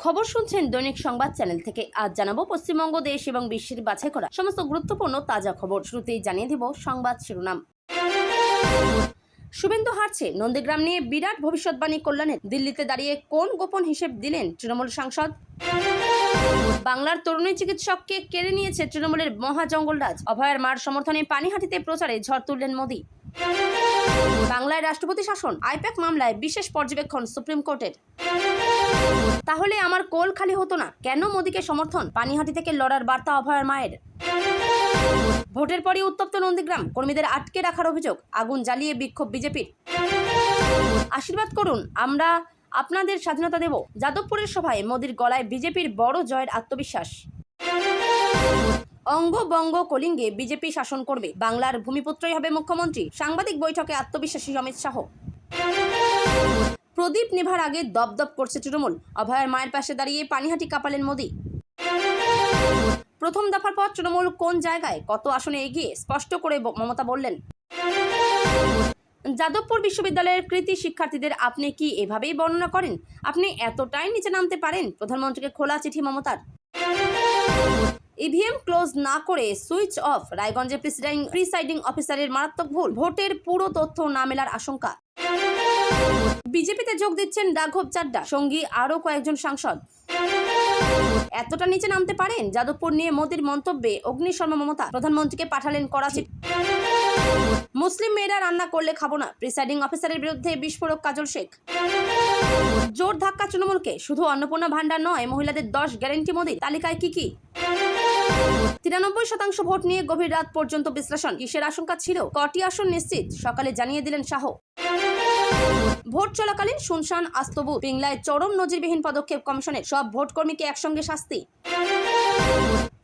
খবর শুনছেন দৈনিক সংবাদ চ্যানেল থেকে। আজ জানাবো পশ্চিমবঙ্গ, দেশ এবং বিশ্বের বাছাই করা সমস্ত গুরুত্বপূর্ণ তাজা খবর। শুরুতেই জানিয়ে দিব সংবাদ শিরোনাম। শুভেন্দু হারছে, নন্দীগ্রাম নিয়ে বিরাট ভবিষ্যৎবাণী কল্যাণের। দিল্লিতে দাঁড়িয়ে কোন গোপন হিসেব দিলেন তৃণমূল সাংসদ? বাংলার তরুণী চিকিৎসককে কেড়ে নিয়েছে তৃণমূলের মহাজঙ্গলরাজ। অভয়ার মার সমর্থনে পানিহাটিতে প্রচারে ঝড় তুললেন মোদী। বাংলায় রাষ্ট্রপতি শাসন, আইপ্যাক মামলায় বিশেষ পর্যবেক্ষণ সুপ্রিম কোর্টের। তাহলে আমার কোল খালি হতো না, কেন মোদীকে সমর্থন? পানিহাটি থেকে লড়ার বার্তা অভয়ার মায়ের। ভোটের পরই উত্তপ্ত নন্দীগ্রাম, কর্মীদের আটকে রাখার অভিযোগ, আগুন জ্বালিয়ে বিক্ষোভ বিজেপির। আশীর্বাদ করুন, আমরা আপনাদের স্বাধীনতা দেব। যাদবপুরের সভায় মোদীর গলায় বিজেপির বড় জয়ের আত্মবিশ্বাস। অঙ্গবঙ্গ কলিঙ্গে বিজেপি শাসন করবে, বাংলার ভূমিপুত্রই হবে মুখ্যমন্ত্রী। সাংবাদিক বৈঠকে আত্মবিশ্বাসী অমিত শাহ। প্রদীপ নেভার আগে দপদপ করছে তৃণমূল, অভয়ার মায়ের পাশে দাঁড়িয়ে পানিহাটি কাঁপালেন মোদী। প্রথম দফার পর তৃণমূল কোন জায়গায়, কত আসনে এগিয়ে স্পষ্ট করে মমতা বললেন। যাদবপুর বিশ্ববিদ্যালয়ের কৃতি শিক্ষার্থীদের আপনি কি এভাবেই বর্ণনা করেন? আপনি এতটাই নিচে নামতে পারেন? প্রধানমন্ত্রীকে খোলা চিঠি মমতার। ইভিএম ক্লোজ না করে সুইচ অফ, রায়গঞ্জে প্রিসাইডিং অফিসারের মারাত্মক ভুল। ভোটের পুরো তথ্য না মেলার আশঙ্কা। বিজেপিতে যোগ দিচ্ছেন রাঘব চাড্ডা, সঙ্গী আরও কয়েকজন সাংসদ। এতটা নিচে নামতে পারেন? যাদবপুর নিয়ে মোদীর মন্তব্যে অগ্নিশর্মা মমতা, প্রধানমন্ত্রীকে পাঠালেন করাচি। মুসলিম মেয়েরা রান্না করলে খাবো না, প্রিসাইডিং অফিসারের বিরুদ্ধে বিস্ফোরক কাজল শেখ। জোর ধাক্কা তৃণমূলকে, শুধু অন্নপূর্ণা ভান্ডার নয়, মহিলাদের 10 গ্যারেন্টি মোদীর। তালিকায় কি কি? 93% ভোট নিয়ে গভীর রাত পর্যন্ত বিশ্লেষণ। কিসের আশঙ্কা ছিল? কটি আসন নিশ্চিত, সকালে জানিয়ে দিলেন শাহ। ভোট চলাকালীন শুনশান আস্তবু, পিংলায় চরম নজিরবিহীন পদক্ষেপ কমিশনের, সব ভোট কর্মীকে একসঙ্গে শাস্তি।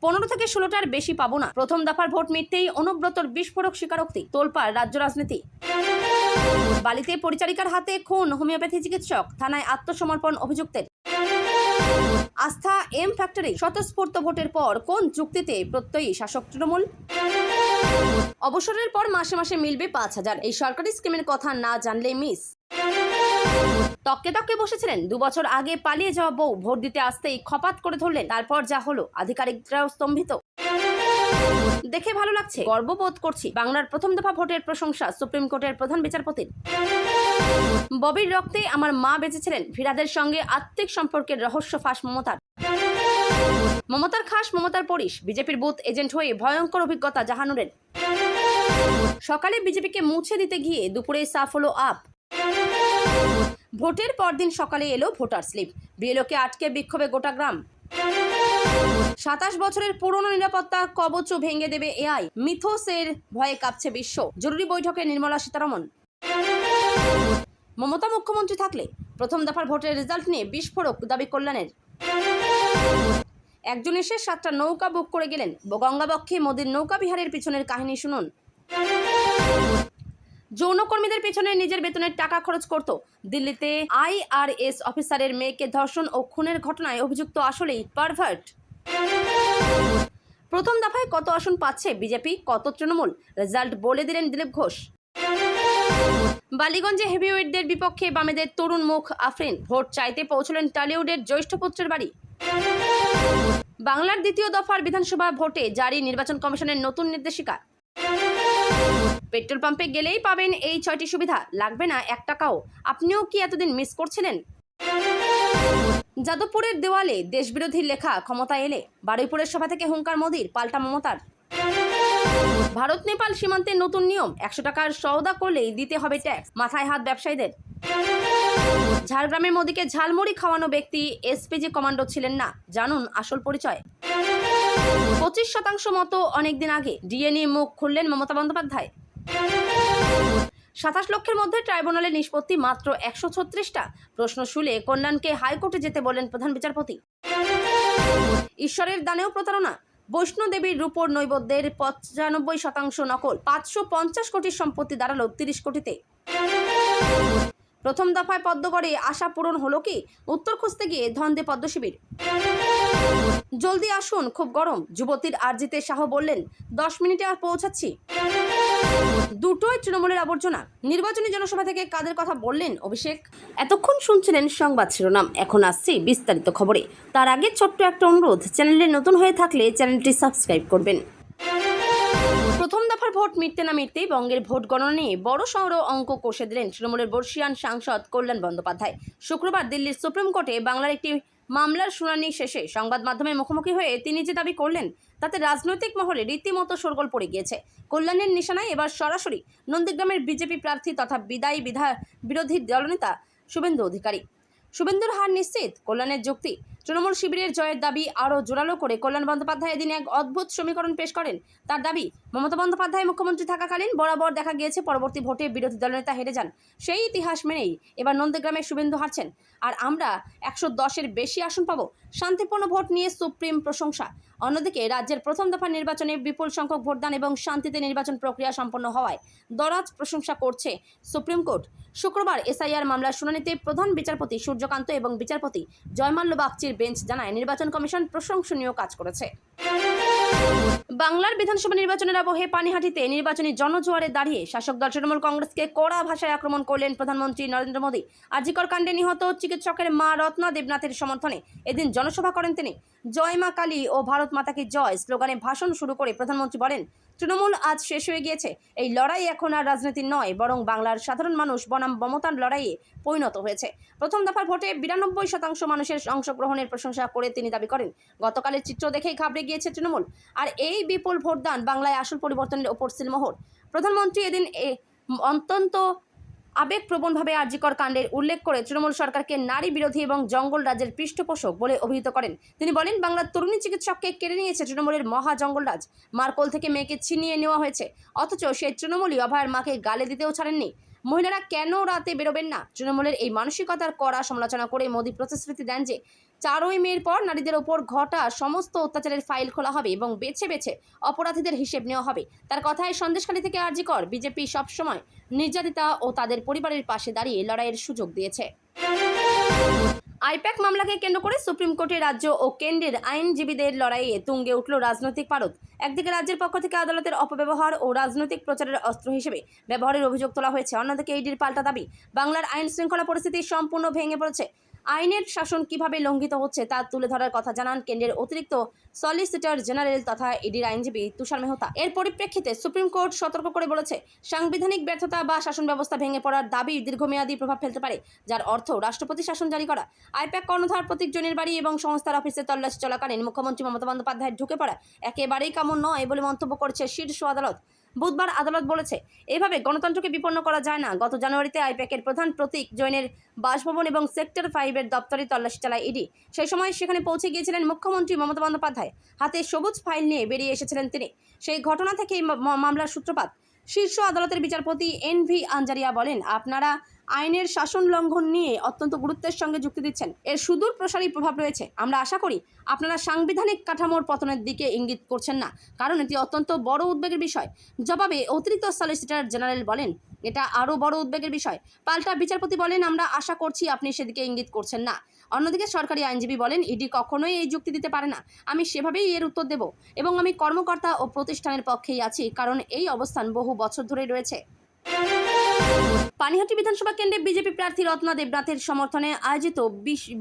15 থেকে 16টার বেশি পাবো না, প্রথম দফার ভোট মিটতেই অনুব্রতর বিস্ফোরক স্বীকারোক্তি। তোলপাড় রাজ্য রাজনীতি। বালিতে পরিচারিকার হাতে খুন হোমিওপ্যাথি চিকিৎসক, থানায় আত্মসমর্পণ অভিযুক্তের। আস্থা এম ফ্যাক্টরি, স্বতঃস্ফূর্ত ভোটের পর কোন যুক্তিতে প্রত্যয়ী শাসক তৃণমূল? অবসরের পর মাসে মাসে মিলবে 5,000, এই সরকারি স্কিমের কথা না জানলে মিস। তককে তককে বসেছিলেন 2 বছর আগে পালিয়ে যাওয়া বউ, ভোট দিতে আসতেই খপাত করে ধরলেন। তারপর যা হলো, আধিকারিকরাও স্তম্ভিত। দেখে ভালো লাগছে, গর্ববোধ করছি। বাংলার প্রথম দফা ভোটের প্রশংসা সুপ্রিম কোর্টের প্রধান বিচারপতির। ববির রক্তে আমার মা বেঁচেছিলেন, ফিরাদের সঙ্গে আত্মিক সম্পর্কের রহস্য ফাঁস মমতার। মমতার খাস, মমতার পরিশ, বিজেপির বুথ এজেন্ট হয়ে ভয়ঙ্কর অভিজ্ঞতা জাহানুরের। সকালে বিজেপিকে মুছে দিতে গিয়ে দুপুরে সাফ হলো আপ। ভোটের পরদিন সকালে এলো ভোটার স্লিপ, বিএলওকে আটকে বিক্ষোভে গোটা গ্রাম। 27 বছরের পুরনো নিরাপত্তা কবচও ভেঙে দেবে এআই, মিথোসের ভয়ে কাঁপছে বিশ্ব। জরুরি বৈঠকে নির্মলা সীতারমণ। মমতা মুখ্যমন্ত্রী থাকলে প্রথম দফার ভোটের রেজাল্ট নিয়ে বিস্ফোরক দাবি কল্যাণের। একজন এসে 7টা নৌকা বুক করে গেলেন, গঙ্গাবক্ষে মোদীর নৌকা বিহারের পিছনের কাহিনী শুনুন। যৌনকর্মীদের পেছনে নিজের বেতনের টাকা খরচ করত। দিল্লিতে IRS অফিসারের মেয়েকে ধর্ষণ ও খুনের ঘটনায় অভিযুক্ত আসলেই পারভার্ট। প্রথম দফায় কত আসন পাচ্ছে বিজেপি, কত তৃণমূল? রেজাল্ট বলে দিলেন দিলীপ ঘোষ। বালিগঞ্জে হেভিওয়েটদের বিপক্ষে বামেদের তরুণ মুখ আফরিন, ভোট চাইতে পৌঁছলেন টলিউডের জ্যৈষ্ঠ পুত্রের বাড়ি। বাংলার দ্বিতীয় দফার বিধানসভা ভোটে জারি নির্বাচন কমিশনের নতুন নির্দেশিকা। পেট্রোল পাম্পে গেলেই পাবেন এই 6টি সুবিধা, লাগবে না 1 টাকাও। আপনিও কি এতদিন মিস করছিলেন? যাদবপুরের দেওয়ালে দেশবিরোধী লেখা, ক্ষমতা এলে। বারুইপুরের সভা থেকে হুঙ্কার মোদীর, পাল্টা মমতার। ভারত নেপাল সীমান্তে নতুন নিয়ম, 100 টাকার সওদা করলেই দিতে হবে ট্যাক্স, মাথায় হাত ব্যবসায়ীদের। ঝাড়গ্রামের মোদীকে ঝালমুড়ি খাওয়ানো ব্যক্তি SPG কমান্ডো ছিলেন না, জানুন আসল পরিচয়। 25% মতো অনেকদিন আগে ডিএনএ মুখ খুললেন মমতা বন্দ্যোপাধ্যায়। 27 লক্ষের মধ্যে ট্রাইব্যুনালের নিষ্পত্তি মাত্র 136টা। প্রশ্ন শুলে কল্যাণকে হাইকোর্টে যেতে বললেন প্রধান বিচারপতি। ঈশ্বরের দানেও প্রতারণা, বৈষ্ণোদেবীর রূপোর নৈবেদ্যের 95% নকল। 550 কোটির সম্পত্তি দাঁড়ালো 30 কোটিতে। প্রথম দফায় পদ্মগড়ে আশা পূরণ হলো কি? উত্তর খুঁজতে গিয়ে ধন্দে পদ্ম শিবির। জলদি আসুন, খুব গরম, যুবতীর আর্জিতে শাহ বললেন 10 মিনিটে আর পৌঁছাচ্ছি। দুটোই তৃণমূলের আবর্জনা। নির্বাচনী জনসভা থেকে কাদের কথা বললেন অভিষেক? এতক্ষণ শুনছিলেন সংবাদ শিরোনাম, এখন আসছি বিস্তারিত খবরে। তার আগে ছোট্ট একটা অনুরোধ, চ্যানেলে নতুন হয়ে থাকলে চ্যানেলটি সাবস্ক্রাইব করবেন। প্রথম দফার ভোট মিটতে না মিটতেই বঙ্গের ভোট গণনা নিয়ে বড় সড় অঙ্ক কষে দিলেন তৃণমূলের বর্ষীয়ান সাংসদ কল্যাণ বন্দ্যোপাধ্যায়। শুক্রবার দিল্লির সুপ্রিম কোর্টে বাংলার একটি মামলার শুনানি শেষে সংবাদ মাধ্যমের মুখোমুখি হয়ে তিনি যে দাবি করলেন তাতে রাজনৈতিক মহলে রীতিমতো শোরগোল পড়ে গিয়েছে। কল্যাণের নিশানায় এবার সরাসরি নন্দীগ্রামের বিজেপি প্রার্থী তথা বিরোধী দলনেতা শুভেন্দু অধিকারী। শুভেন্দুর হার নিশ্চিত, কল্যাণের যুক্তি। তৃণমূল শিবিরের জয়ের দাবি আরও জোরালো করে কল্যাণ বন্দ্যোপাধ্যায় এদিন এক অদ্ভুত সমীকরণ পেশ করেন। তার দাবি, মমতা বন্দ্যোপাধ্যায় মুখ্যমন্ত্রী থাকাকালীন বরাবর দেখা গিয়েছে পরবর্তী ভোটে বিরোধী দলনেতা হেরে যান। সেই ইতিহাস মেনেই এবার নন্দীগ্রামে শুভেন্দু হারছেন, আর আমরা 110-এর বেশি আসন পাবো। শান্তিপূর্ণ ভোট নিয়ে সুপ্রিম প্রশংসা। অন্যদিকে রাজ্যের প্রথম দফা নির্বাচনে বিপুল সংখ্যক ভোটদান এবং শান্তিতে নির্বাচন প্রক্রিয়া সম্পন্ন হওয়ায় দরাজ প্রশংসা করছে সুপ্রিম কোর্ট। শুক্রবার এসআইআর মামলার শুনানিতে প্রধান বিচারপতি সূর্যকান্ত এবং বিচারপতি জয়মাল্য বাগচির বেঞ্চ জানায় নির্বাচন কমিশন প্রশংসনীয় কাজ করেছে। বাংলার বিধানসভা নির্বাচনের আবহে পানিহাটিতে নির্বাচনী জনজোয়ারে দাঁড়িয়ে শাসক দল তৃণমূল কংগ্রেসকে কড়া ভাষায় আক্রমণ করলেন প্রধানমন্ত্রী নরেন্দ্র মোদী। আজিকর কাণ্ডে নিহত চিকিৎসকের মা রত্না দেবনাথের সমর্থনে এদিন জনসভা করেন তিনি। জয় মা কালী ও ভারত মাতা কি জয় স্লোগানে ভাষণ শুরু করে প্রধানমন্ত্রী বলেন, তৃণমূল আজ শেষ হয়ে গিয়েছে। এই লড়াই এখন আর রাজনীতি নয়, বরং বাংলার সাধারণ মানুষ বনাম মমতার লড়াইয়ে পরিণত হয়েছে। প্রথম দফার ভোটে 92% মানুষের অংশগ্রহণের প্রশংসা করে তিনি দাবি করেন, গতকালের চিত্র দেখেই ঘাবড়ে গিয়েছে তৃণমূল। আর এই বিপুল ভোটদান বাংলায় আসল পরিবর্তনের ওপর সিলমোহর। প্রধানমন্ত্রী এদিন অত্যন্ত আবেগপ্রবণভাবে আরজিকর কাণ্ডের উল্লেখ করে তৃণমূল সরকারকে নারী বিরোধী এবং জঙ্গল রাজ্যের পৃষ্ঠপোষক বলে অভিহিত করেন। তিনি বলেন, বাংলার তরুণী চিকিৎসককে কেড়ে নিয়েছে তৃণমূলের মহা জঙ্গলরাজ। মার কোল থেকে মেয়েকে ছিনিয়ে নেওয়া হয়েছে, অথচ সেই তৃণমূলই অভয়ের মাকে গালে দিতেও ছাড়েননি। মহিলারা কেন রাতে বেরোবেন না? তৃণমূলের এই মানসিকতার কড়া সমালোচনা করে মোদী প্রতিশ্রুতি দেন যে 4ই মের পর নারীদের ওপর ঘটা সমস্ত অত্যাচারের ফাইল খোলা হবে এবং বেছে বেছে অপরাধীদের হিসেব নেওয়া হবে। তার কথায় সন্দেশখালী থেকে আরজিকর বিজেপি সবসময় নির্যাতিতা ও তাদের পরিবারের পাশে দাঁড়িয়ে লড়াইয়ের সুযোগ দিয়েছে। আইপ্যাক মামলাকে কেন্দ্র করে সুপ্রিম কোর্টে রাজ্য ও কেন্দ্রের আইনজীবীদের লড়াইয়ে তুঙ্গে উঠল রাজনৈতিক পারদ। একদিকে রাজ্যের পক্ষ থেকে আদালতের অপব্যবহার ও রাজনৈতিক প্রচারের অস্ত্র হিসেবে ব্যবহারের অভিযোগ তোলা হয়েছে, অন্যদিকে ইডির পাল্টা দাবি, বাংলার আইন শৃঙ্খলা পরিস্থিতি সম্পূর্ণ ভেঙে পড়েছে। আইনের শাসন কিভাবে লঙ্ঘিত হচ্ছে তা তুলে ধরার কথা জানান কেন্দ্রের অতিরিক্ত সলিসিটর জেনারেল তথা ইডির আইনজীবী তুষার মেহতা। এর পরিপ্রেক্ষিতে সুপ্রিম কোর্ট সতর্ক করে বলেছে, সাংবিধানিক ব্যর্থতা বা শাসন ব্যবস্থা ভেঙে পড়ার দাবি দীর্ঘমেয়াদী প্রভাব ফেলতে পারে, যার অর্থ রাষ্ট্রপতি শাসন জারি করা। আইপ্যাক কর্ণধার প্রতীক জৈনের বাড়ি এবং সংস্থার অফিসে তল্লাশি চলাকালীন মুখ্যমন্ত্রী মমতা বন্দ্যোপাধ্যায়ের ঢুকে পড়া একেবারেই কাম্য নয় বলে মন্তব্য করেছে শীর্ষ আদালত। বুধবার আদালত বলেছে, এভাবে গণতন্ত্রকে বিপন্ন করা যায় না। গত জানুয়ারিতে আইপ্যাকের প্রধান প্রতীক জৈনের বাসভবন এবং সেক্টর 5-এর দপ্তরে তল্লাশি চালায় ইডি। সেই সময় সেখানে পৌঁছে গিয়েছিলেন মুখ্যমন্ত্রী মমতা বন্দ্যোপাধ্যায়। হাতে সবুজ ফাইল নিয়ে বেরিয়ে এসেছিলেন তিনি। সেই ঘটনা থেকেই মামলার সূত্রপাত। শীর্ষ আদালতের বিচারপতি এনভি আঞ্জারিয়া বলেন, আপনারা আইনের শাসন লঙ্ঘন নিয়ে অত্যন্ত গুরুত্বের সঙ্গে যুক্তি দিচ্ছেন। এর সুদূর প্রসারী প্রভাব রয়েছে। আমরা আশা করি আপনারা সাংবিধানিক কাঠামোর পতনের দিকে ইঙ্গিত করছেন না, কারণ এটি অত্যন্ত বড় উদ্বেগের বিষয়। জবাবে অতিরিক্ত সলিসিটর জেনারেল বলেন, এটা আরও বড় উদ্বেগের বিষয়। পাল্টা বিচারপতি বলেন, আমরা আশা করছি আপনি সেদিকে ইঙ্গিত করছেন না। অন্যদিকে সরকারি আইনজীবী বলেন, ইডি কখনোই এই যুক্তি দিতে পারে না। আমি সেভাবেই এর উত্তর দেব এবং আমি কর্মকর্তা ও প্রতিষ্ঠানের পক্ষেই আছি, কারণ এই অবস্থান বহু বছর ধরেই রয়েছে। পানিহাটি বিধানসভা কেন্দ্রে বিজেপি প্রার্থী রত্না দেবনাথের সমর্থনে আয়োজিত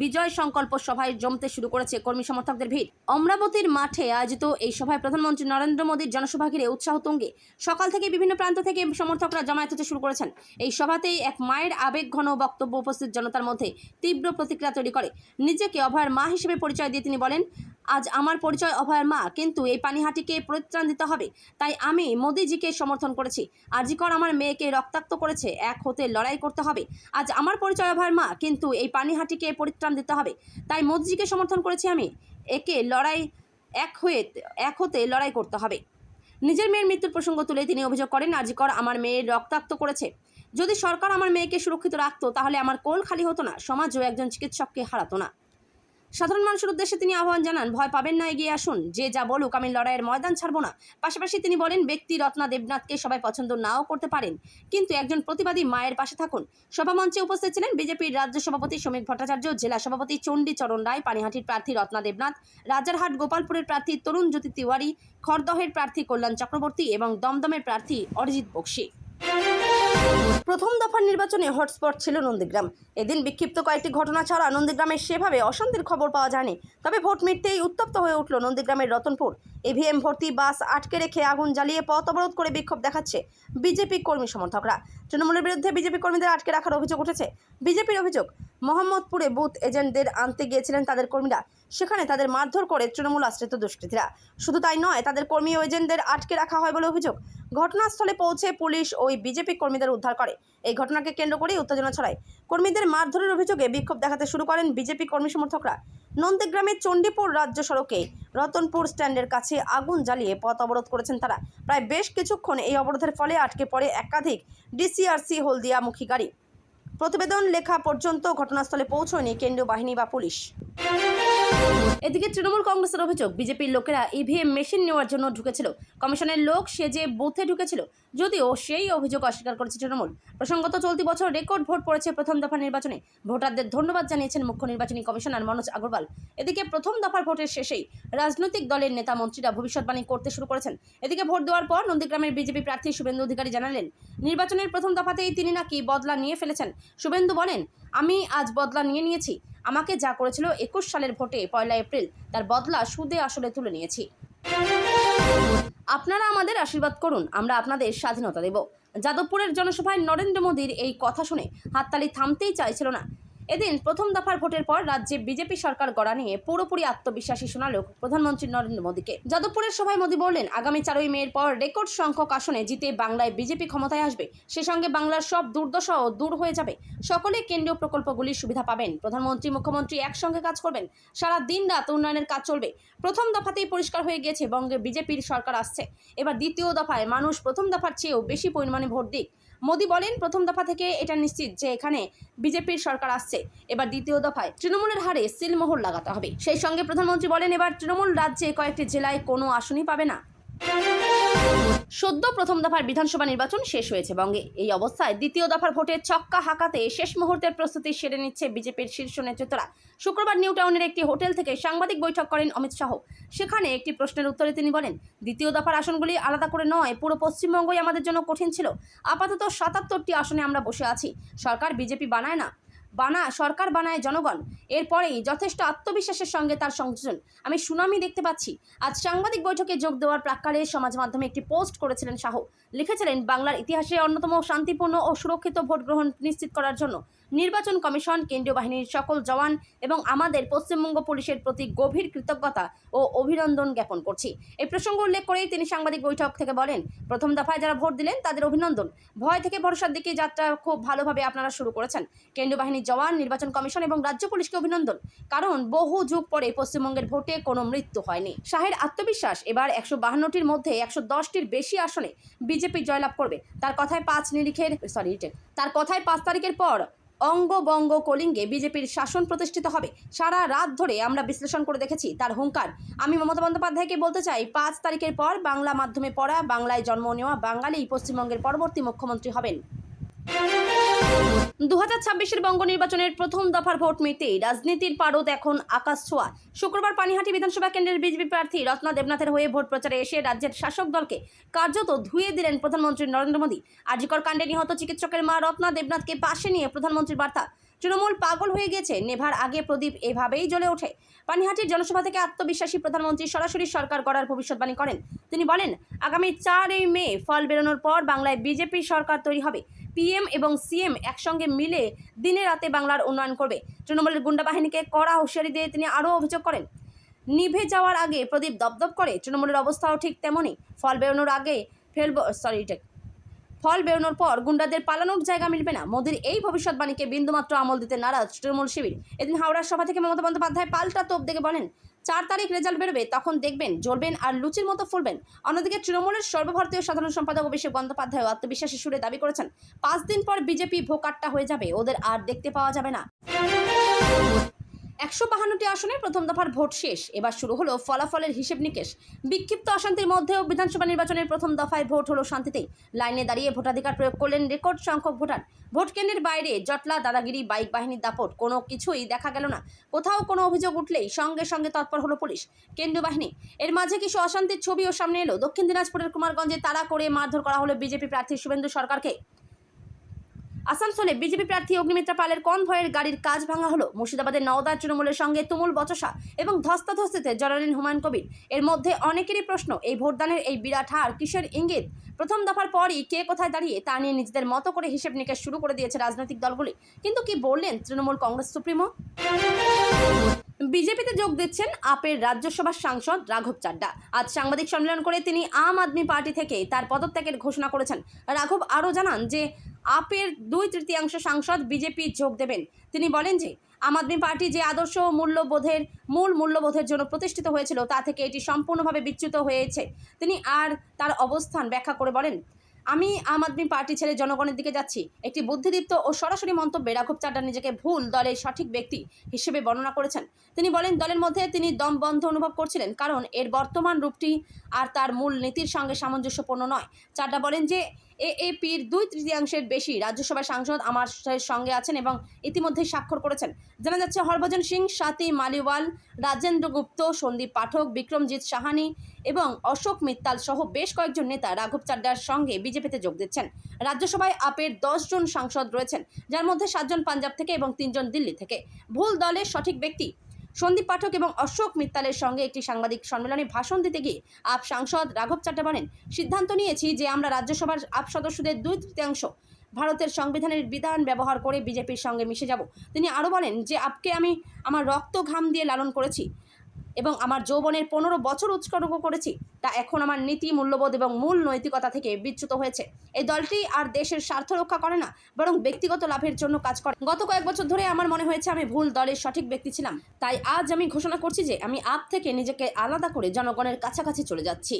বিজয় সংকল্প সভায় জমতে শুরু করেছে কর্মী সমর্থকদের ভিড়। অমরাবতীর মাঠে আয়োজিত এই সভায় প্রধানমন্ত্রী নরেন্দ্র মোদীর জনসভা ঘিরে উৎসাহ তুঙ্গে। সকাল থেকে বিভিন্ন প্রান্ত থেকে সমর্থকরা জমায়েত হতে শুরু করেছেন। এই সভাতেই এক মায়ের আবেগঘন বক্তব্য উপস্থিত জনতার মধ্যে তীব্র প্রতিক্রিয়া তৈরি করে। নিজেকে অভয়ের মা হিসেবে পরিচয় দিয়ে তিনি বলেন, আজ আমার পরিচয় অভয়ের মা, কিন্তু এই পানিহাটিকে পরিত্রাণ দিতে হবে, তাই আমি মোদিজিকে সমর্থন করেছি। আরজিকর আমার মেয়েকে রক্তাক্ত করেছে, এক হতে লড়াই করতে হবে। আজ আমার পরিচয় অভয়ের মা, কিন্তু এই পানিহাটিকে পরিত্রাণ দিতে হবে, তাই মোদিজিকে সমর্থন করেছি আমি। এক হতে লড়াই করতে হবে। নিজের মেয়ের মৃত্যুর প্রসঙ্গ তুলে তিনি অভিযোগ করেন, আরজিকর আমার মেয়ের রক্তাক্ত করেছে। যদি সরকার আমার মেয়েকে সুরক্ষিত রাখতো তাহলে আমার কোল খালি হতো না, সমাজও একজন চিকিৎসককে হারাতো না। সাধারণ মানুষের উদ্দেশ্যে তিনি আহ্বান জানান, ভয় পাবেন না, এগিয়ে আসুন, যে যা বলুক আমি লড়াইয়ের ময়দান ছাড়বো না। পাশাপাশি তিনি বলেন, ব্যক্তি রত্না দেবনাথকে সবাই পছন্দ নাও করতে পারেন, কিন্তু একজন প্রতিবাদী মায়ের পাশে থাকুন। সভামঞ্চে উপস্থিত ছিলেন বিজেপির রাজ্য সভাপতি শ্রমিক ভট্টাচার্য, জেলা সভাপতি চণ্ডী চরণ রায়, পানিহাটির প্রার্থী রত্না দেবনাথ, রাজারহাট গোপালপুরের প্রার্থী তরুণ জ্যোতি তিওয়ারি, খড়দহের প্রার্থী কল্যাণ চক্রবর্তী এবং দমদমের প্রার্থী অরিজিৎ বক্সি। প্রথম দফার নির্বাচনে হটস্পট ছিল নন্দীগ্রাম। এদিন বিক্ষিপ্ত কয়েকটি ঘটনা ছাড়া নন্দীগ্রামে সেভাবে অশান্তির খবর পাওয়া যায়নি। তবে ভোট মিটতেই উত্তপ্ত হয়ে উঠল নন্দীগ্রামের রতনপুর। ইভিএম ভর্তি বাস আটকে রেখে আগুন জ্বালিয়ে পথ অবরোধ করে বিক্ষোভ দেখাচ্ছে বিজেপি কর্মী সমর্থকরা। তৃণমূলের বিরুদ্ধে বিজেপি কর্মীদের আটকে রাখার অভিযোগ উঠেছে। বিজেপির অভিযোগ, মোহাম্মদপুরে বুথ এজেন্টদের আনতে গিয়েছিলেন তাদের কর্মীরা, সেখানে তাদের মারধর করে তৃণমূল আশ্রিত দুষ্কৃতীরা। শুধু তাই নয়, তাদের কর্মী ও এজেন্টদের আটকে রাখা হয় বলে অভিযোগ। ঘটনাস্থলে পৌঁছে পুলিশ ওই বিজেপি কর্মীদের উদ্ধার করে। এই ঘটনাকে কেন্দ্র করেই উত্তেজনা ছড়ায়। কর্মীদের মারধরের অভিযোগে বিক্ষোভ দেখাতে শুরু করেন বিজেপি কর্মী সমর্থকরা। নন্দীগ্রামের চণ্ডীপুর রাজ্য সড়কে রতনপুর স্ট্যান্ডের কাছে আগুন জ্বালিয়ে পথ অবরোধ করেছেন তারা। প্রায় বেশ কিছুক্ষণ এই অবরোধের ফলে আটকে পড়ে একাধিক ডিসিআরসি হলদিয়ামুখী গাড়ি। প্রতিবেদন লেখা পর্যন্ত ঘটনাস্থলে পৌঁছয়নি কেন্দ্রীয় বাহিনী বা পুলিশ। এদিকে তৃণমূল কংগ্রেসের অভিযোগ, বিজেপির লোকেরা ইভিএম মেশিন নেওয়ার জন্য ঢুকেছিল, কমিশনের লোক সেজে বুথে ঢুকেছিল, যদিও সেই অভিযোগ অস্বীকার করেছে তৃণমূল। প্রসঙ্গত, চলতি বছর রেকর্ড ভোট পড়েছে প্রথম দফা নির্বাচনে। ভোটারদের ধন্যবাদ জানিয়েছেন মুখ্য নির্বাচনী কমিশনার মনোজ আগরওয়াল। এদিকে প্রথম দফার ভোটের শেষেই রাজনৈতিক দলের নেতা মন্ত্রীরা ভবিষ্যৎবাণী করতে শুরু করেছেন। এদিকে ভোট দেওয়ার পর নন্দীগ্রামের বিজেপি প্রার্থী শুভেন্দু অধিকারী জানালেন, নির্বাচনের প্রথম দফাতেই তিনি নাকি বদলা নিয়ে ফেলেছেন। শুভেন্দু বলেন, আমি আজ বদলা নিয়েছি। আমাকে যা করেছিল 21 সালের ভোটে 1 এপ্রিল, তার বদলা সুদে আসলে তুলে নিয়েছি। আপনারা আমাদের আশীর্বাদ করুন, আমরা আপনাদের স্বাধীনতা দেব। যাদবপুরের জনসভায় নরেন্দ্র মোদীর এই কথা শুনে হাততালি থামতেই চাইছিল না। এদিন প্রথম দফার ভোটের পর রাজ্যে বিজেপি সরকার গড়া নিয়ে পুরোপুরি আত্মবিশ্বাসী শোনালো প্রধানমন্ত্রী নরেন্দ্র মোদীকে। যাদবপুরের সভায় মোদী বললেন, আগামী 4 মের পর রেকর্ড সংখ্যক আসনে জিতে বাংলায় বিজেপি ক্ষমতায় আসবে। সে সঙ্গে বাংলার সব দুর্দশাও দূর হয়ে যাবে। সকলে কেন্দ্রীয় প্রকল্পগুলির সুবিধা পাবেন। প্রধানমন্ত্রী মুখ্যমন্ত্রী একসঙ্গে কাজ করবেন। সারা দিন রাত উন্নয়নের কাজ চলবে। প্রথম দফাতেই পরিষ্কার হয়ে গিয়েছে বঙ্গে বিজেপির সরকার আসছে। এবার দ্বিতীয় দফায় মানুষ প্রথম দফার চেয়েও বেশি পরিমাণে ভোট দিক। মোদী বলেন, প্রথম দফা থেকে এটা নিশ্চিত যে এখানে বিজেপির সরকার আসছে। এবার দ্বিতীয় দফায় তৃণমূলের হারে সিলমোহর লাগাতে হবে। সেই সঙ্গে প্রধানমন্ত্রী বলেন, এবার তৃণমূল রাজ্যে কয়েকটি জেলায় কোনো আসনই পাবে না। সদ্য প্রথম দফার বিধানসভা নির্বাচন শেষ হয়েছে বঙ্গে। এই অবস্থায় দ্বিতীয় দফার ভোটে ছক্কা হাঁকাতে শেষ মুহূর্তের প্রস্তুতি সেরে নিচ্ছে বিজেপির শীর্ষ নেতৃত্বরা। শুক্রবার নিউ টাউনের একটি হোটেল থেকে সাংবাদিক বৈঠক করেন অমিত শাহ। সেখানে একটি প্রশ্নের উত্তরে তিনি বলেন, দ্বিতীয় দফার আসনগুলি আলাদা করে নয়, পুরো পশ্চিমবঙ্গই আমাদের জন্য কঠিন ছিল। আপাতত 77টি আসনে আমরা বসে আছি। সরকার বিজেপি বানায় না, সরকার বানায় জনগণ। এরপরেই যথেষ্ট আত্মবিশ্বাসের সঙ্গে তার সংযোজন আমি সুনামি দেখতে পাচ্ছি। আজ সাংবাদিক বৈঠকে যোগ দেওয়ার প্রাক্কালে সমাজ মাধ্যমে একটি পোস্ট করেছিলেন শাহ। লিখেছিলেন, বাংলার ইতিহাসে অন্যতম শান্তিপূর্ণ ও সুরক্ষিত ভোট গ্রহণ নিশ্চিত করার জন্য নির্বাচন কমিশন, কেন্দ্রীয় বাহিনীর সকল জওয়ান এবং আমাদের পশ্চিমবঙ্গ পুলিশের প্রতি গভীর কৃতজ্ঞতা ও অভিনন্দন জ্ঞাপন করছি। এই প্রসঙ্গ উল্লেখ করেই তিনি সাংবাদিক বৈঠক থেকে বলেন, প্রথম দফায় যারা ভোট দিলেন তাদের অভিনন্দন। ভয় থেকে ভরসার দিকে যাত্রা খুব ভালোভাবে আপনারা শুরু করেছেন। কেন্দ্রীয় বাহিনীর জওয়ান, নির্বাচন কমিশন এবং রাজ্য পুলিশকে অভিনন্দন, কারণ বহু যুগ পরে পশ্চিমবঙ্গের ভোটে কোনো মৃত্যু হয়নি। শাহের আত্মবিশ্বাস, এবার 152টির মধ্যে 110টির বেশি আসনে বিজেপি জয়লাভ করবে। তার কথায় 5 তারিখের পর অঙ্গবঙ্গ কলিঙ্গে বিজেপির শাসন প্রতিষ্ঠিত হবে। সারা রাত ধরে আমরা বিশ্লেষণ করে দেখেছি তার হুঙ্কার। আমি মমতা বন্দ্যোপাধ্যায়কে বলতে চাই, 5 তারিখের পর বাংলা মাধ্যমে পড়া, বাংলায় জন্ম নেওয়া বাঙালি পশ্চিমবঙ্গের পরবর্তী মুখ্যমন্ত্রী হবেন। 2026-এর বঙ্গ নির্বাচনের প্রথম দফার ভোট মিটতেই রাজনীতির পারদ এখন আকাশ ছোঁয়া। শুক্রবার পানিহাটি বিধানসভা কেন্দ্রের বিজেপি প্রার্থী রত্না দেবনাথের হয়ে ভোট প্রচারে এসে রাজ্যের শাসক দলকে কার্যত ধুয়ে দিলেন প্রধানমন্ত্রী নরেন্দ্র মোদী। আরজিকর কাণ্ডে নিহত চিকিৎসকের মা রত্না দেবনাথকে পাশে নিয়ে প্রধানমন্ত্রীর বার্তা, তৃণমূল পাগল হয়ে গেছে, নেভার আগে প্রদীপ এভাবেই জ্বলে ওঠে। পানিহাটির জনসভা থেকে আত্মবিশ্বাসী প্রধানমন্ত্রী সরাসরি সরকার গড়ার ভবিষ্যৎবাণী করেন। তিনি বলেন, আগামী 4 মে ফল বেরোনোর পর বাংলায় বিজেপি সরকার তৈরি হবে। পিএম এবং সিএম একসঙ্গে মিলে দিনে রাতে বাংলার উন্নয়ন করবে। তৃণমূলের গুন্ডা বাহিনীকে কড়া হুঁশিয়ারি দিয়ে তিনি আরও অভিযোগ করেন, নিভে যাওয়ার আগে প্রদীপ দপদপ করে। তৃণমূলের অবস্থাও ঠিক তেমনই। ফল বেরোনোর পর গুন্ডাদের পালানোর জায়গা মিলবে না। মোদীর এই ভবিষ্যৎবাণীকে বিন্দুমাত্র আমল দিতে নারাজ তৃণমূল শিবির। এদিন হাওড়ার সভা থেকে মমতা বন্দ্যোপাধ্যায় পাল্টা তোপ দেখে বলেন, 4 তারিখ রেজাল্ট বেরোবে, তখন দেখবেন জ্বলবেন আর লুচির মতো ফুলবেন। অন্যদিকে তৃণমূলের সর্বভারতীয় সাধারণ সম্পাদক অভিষেক বন্দ্যোপাধ্যায় আত্মবিশ্বাসী সুরে দাবি করেছেন, 5 দিন পর বিজেপি ভোকাট্টা হয়ে যাবে, ওদের আর দেখতে পাওয়া যাবে না। 152টি আসনে প্রথম দফার ভোট শেষ। এবার শুরু হলো ফলাফলের হিসেব নিকেশ। বিক্ষিপ্ত অশান্তির মধ্যেও বিধানসভা নির্বাচনের প্রথম দফায় ভোট হলো শান্তিতেই। লাইনে দাঁড়িয়ে ভোটাধিকার প্রয়োগ করলেন রেকর্ড সংখ্যক ভোটার। ভোট কেন্দ্রের বাইরে জটলা, দাদাগিরি, বাইক বাহিনীর দাপট কোনো কিছুই দেখা গেল না। কোথাও কোনো অভিযোগ উঠলেই সঙ্গে সঙ্গে তৎপর হলো পুলিশ, কেন্দ্রীয় বাহিনী। এর মাঝে কিছু অশান্তির ছবিও সামনে এলো। দক্ষিণ দিনাজপুরের কুমারগঞ্জে তাড়া করে মারধর করা হলো বিজেপি প্রার্থী শুভেন্দু সরকারকে। আসানসোলে বিজেপি প্রার্থী অগ্নিমিত্রা পালের কনভয়ের গাড়ির কাজ ভাঙা হলো। মুর্শিদাবাদের নওদার তৃণমূলের সঙ্গে তুমুল বচসা এবং ধস্তাধস্তিতে জড়ালেন হুমায়ুন কবির। এর মধ্যে অনেকেরই প্রশ্ন, এই ভোটদানের এই বিরাট হার কিসের ইঙ্গিত? প্রথম দফার পরই কে কোথায় দাঁড়িয়ে তা নিয়ে নিজেদের মতো করে হিসেব নিকেশ শুরু করে দিয়েছে রাজনৈতিক দলগুলি। কিন্তু কি বললেন তৃণমূল কংগ্রেস সুপ্রিমো? বিজেপিতে যোগ দিচ্ছেন আপের রাজ্যসভার সাংসদ রাঘব চাড্ডা। আজ সাংবাদিক সম্মেলন করে তিনি আম আদমি পার্টি থেকে তার পদত্যাগের ঘোষণা করেছেন। রাঘব আরও জানান যে আপের 2/3 সাংসদ বিজেপি যোগ দেবেন। তিনি বলেন যে আম আদমি পার্টি যে আদর্শ ও মূল মূল্যবোধের জন্য প্রতিষ্ঠিত হয়েছিল তা থেকে এটি সম্পূর্ণভাবে বিচ্যুত হয়েছে। তিনি আর তার অবস্থান ব্যাখ্যা করে বলেন, আমি আম আদমি পার্টি ছেড়ে জনগণের দিকে যাচ্ছি। একটি বুদ্ধিদীপ্ত ও সরাসরি মন্তব্যে রাঘব চাড্ডা নিজেকে ভুল দলের সঠিক ব্যক্তি হিসেবে বর্ণনা করেছেন। তিনি বলেন, দলের মধ্যে তিনি দমবন্ধ অনুভব করছিলেন, কারণ এর বর্তমান রূপটি আর তার মূল নীতির সঙ্গে সামঞ্জস্যপূর্ণ নয়। চাড্ডা বলেন যে এএপির 2/3 বেশি রাজ্যসভার সাংসদ আমার সঙ্গে আছেন এবং ইতিমধ্যেই স্বাক্ষর করেছেন। জানা যাচ্ছে হরভজন সিং, স্বাতি মালিওয়াল, রাজেন্দ্র গুপ্ত, সন্দীপ পাঠক, বিক্রমজিৎ সাহানি এবং অশোক মিত্তাল সহ বেশ কয়েকজন নেতা রাঘব চাড্ডার সঙ্গে বিজেপিতে যোগ দিচ্ছেন। রাজ্যসভায় আপের 10 জন সাংসদ রয়েছেন, যার মধ্যে 7 জন পাঞ্জাব থেকে এবং 3 জন দিল্লি থেকে। ভুল দলের সঠিক ব্যক্তি সন্দীপ পাঠক এবং অশোক মিত্তালের সঙ্গে একটি সাংবাদিক সম্মেলনে ভাষণ দিতে গিয়ে আপ সাংসদ রাঘব চাড্ডা বলেন, সিদ্ধান্ত নিয়েছি যে আমরা রাজ্যসভার আপ সদস্যদের 2/3 ভারতের সংবিধানের বিধান ব্যবহার করে বিজেপির সঙ্গে মিশে যাব। তিনি আরও বলেন যে আপকে আমি আমার রক্ত ঘাম দিয়ে লালন করেছি এবং আমার যৌবনের 15 বছর উৎসর্গ করেছি। তা এখন আমার নীতি, মূল্যবোধ এবং মূল নৈতিকতা থেকে বিচ্যুত হয়েছে। এই দলটি আর দেশের স্বার্থ রক্ষা করে না, বরং ব্যক্তিগত লাভের জন্য কাজ করে। গত কয়েক বছর ধরে আমার মনে হয়েছে আমি ভুল দলের সঠিক ব্যক্তি ছিলাম। তাই আজ আমি ঘোষণা করছি যে আমি আপ থেকে নিজেকে আলাদা করে জনগণের কাছাকাছি চলে যাচ্ছি।